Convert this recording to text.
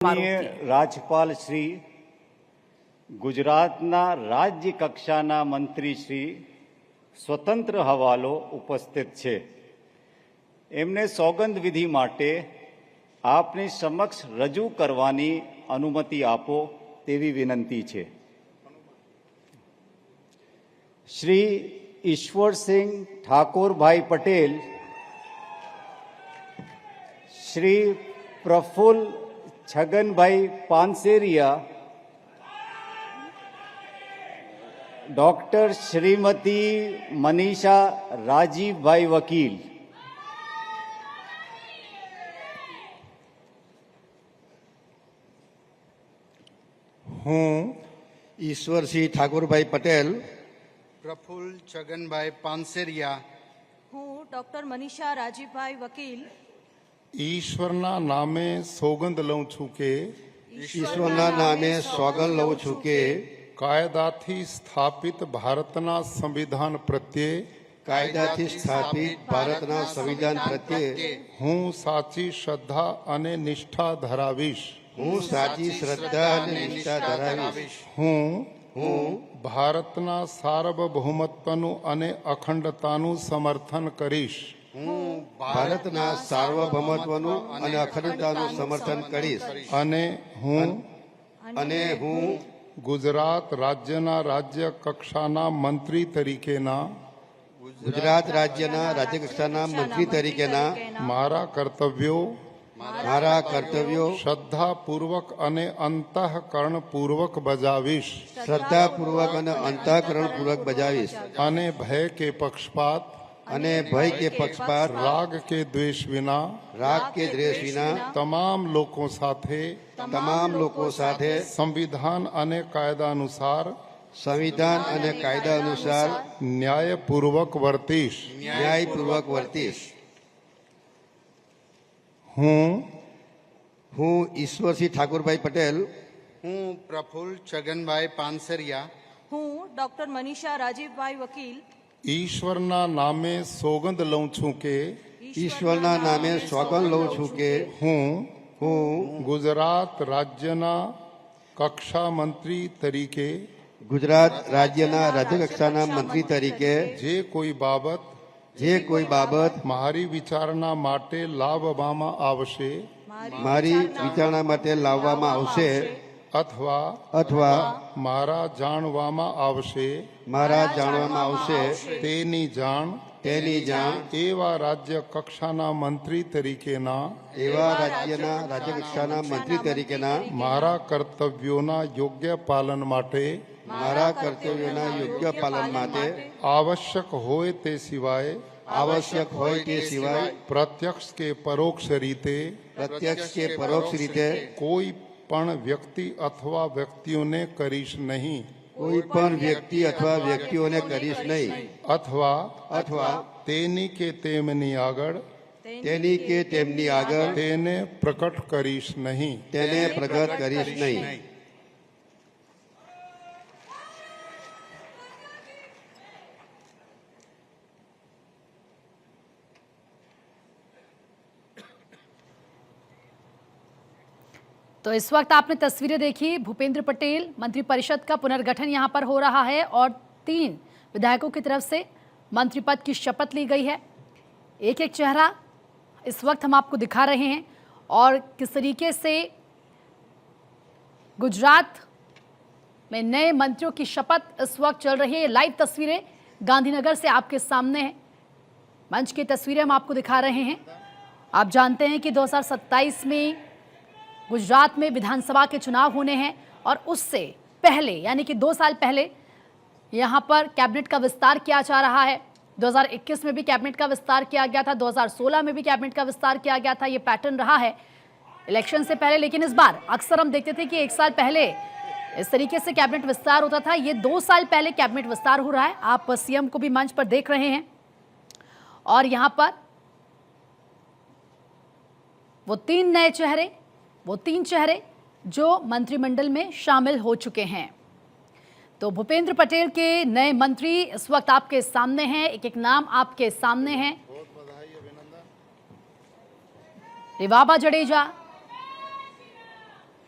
રાજ્યપાલ શ્રી, ગુજરાતના રાજ્ય કક્ષાના મંત્રી શ્રી સ્વતંત્ર હવાલો ઉપસ્થિત છે. એમને સોગંદ વિધિ માટે આપની સમક્ષ રજૂ કરવાની અનુમતિ આપો તેવી વિનંતી છે. શ્રી ઈશ્વરસિંહ ઠાકોરભાઈ પટેલ, શ્રી પ્રફુલ્લ છગનભાઈ પાનસેરિયા, ડૉક્ટર શ્રીમતી મનીષા રાજીવભાઈ વકીલ, હું ઈશ્વરસિંહ ઠાકોરભાઈ પટેલ, પ્રફુલ્લ છગનભાઈ પાનસેરિયા, હું ડૉક્ટર મનીષા રાજીવભાઈ વકીલ ઈશ્વરના નામે સોગંદ લઉં છું કે ઈશ્વરના નામે સોગંદ લઉં છું કે કાયદાથી સ્થાપિત ભારતના સંવિધાન પ્રત્યે કાયદાથી સ્થાપિત ભારતના સંવિધાન પ્રત્યે હું સાચી શ્રદ્ધા અને નિષ્ઠા ધરાવીશ. હું સાચી શ્રદ્ધા અને નિષ્ઠા ધરાવીશ. હું ભારતના સાર્વભૌમત્વનું અને અખંડતાનું સમર્થન કરીશ. હું ભારતના સાર્વભૌમત્વનું અને અખંડતાનું સમર્થન કરીશ. અને હું ગુજરાત રાજ્યના રાજ્ય કક્ષાના મંત્રી તરીકેના ગુજરાત રાજ્યના રાજ્ય કક્ષાના મંત્રી તરીકેના મારા કર્તવ્યો શ્રદ્ધાપૂર્વક અને અંતઃકરણપૂર્વક બજાવીશ. શ્રદ્ધાપૂર્વક અને અંતઃકરણપૂર્વક બજાવીશ. અને ભય કે પક્ષપાત રાગ કે દ્વેષ વિના તમામ લોકો સાથે સંવિધાન અને કાયદા અનુસાર ન્યાયપૂર્વક વર્તીશ. હું ઈશ્વરસિંહ ઠાકોરભાઈ પટેલ, હું પ્રફુલ્લ છગનભાઈ પાનસેરિયા, હું ડૉક્ટર મનીષા રાજીવભાઈ વકીલ ઈશ્વરના નામે સોગંદ લઉં છું કે ઈશ્વરના નામે સોગંદ લઉં છું કે હું ગુજરાત રાજ્યના કક્ષા મંત્રી તરીકે ગુજરાત રાજ્યના રાજ્ય કક્ષાના મંત્રી તરીકે જે કોઈ બાબત મારી વિચારણા માટે લાવવામાં આવશે અથવા મારા જાણવામાં આવશે તેની જાણ એવા રાજ્ય કક્ષાના મંત્રી તરીકેના મારા કર્તવ્યોના યોગ્ય પાલન માટે આવશ્યક હોય તે સિવાય પ્રત્યક્ષ કે પરોક્ષ રીતે કોઈ પણ વ્યક્તિ અથવા વ્યક્તિઓને કરીશ નહીં. અથવા તેની કે તેમની આગળ તેને પ્રકટ કરીશ નહીં. तो इस वक्त आपने तस्वीरें देखी। भूपेंद्र पटेल मंत्रिपरिषद का पुनर्गठन यहां पर हो रहा है और 3 विधायकों की तरफ से मंत्री पद की शपथ ली गई है। एक एक चेहरा इस वक्त हम आपको दिखा रहे हैं और किस तरीके से गुजरात में नए मंत्रियों की शपथ इस वक्त चल रही है। लाइव तस्वीरें गांधीनगर से आपके सामने है। मंच की तस्वीरें हम आपको दिखा रहे हैं। आप जानते हैं कि 2027 में गुजरात में विधानसभा के चुनाव होने हैं और उससे पहले यानी कि 2 साल पहले यहाँ पर कैबिनेट का विस्तार किया जा रहा है। 2021 में भी कैबिनेट का विस्तार किया गया था, 2016 में भी कैबिनेट का विस्तार किया गया था। ये पैटर्न रहा है इलेक्शन से पहले, लेकिन इस बार अक्सर हम देखते थे कि 1 साल पहले इस तरीके से कैबिनेट विस्तार होता था। ये 2 साल पहले कैबिनेट विस्तार हो रहा है। आप सीएम को भी मंच पर देख रहे हैं और यहाँ पर वो 3 चेहरे जो मंत्रिमंडल में शामिल हो चुके हैं। तो भूपेंद्र पटेल के नए मंत्री इस वक्त आपके सामने हैं। एक एक नाम आपके सामने हैं। रिवाबा जडेजा,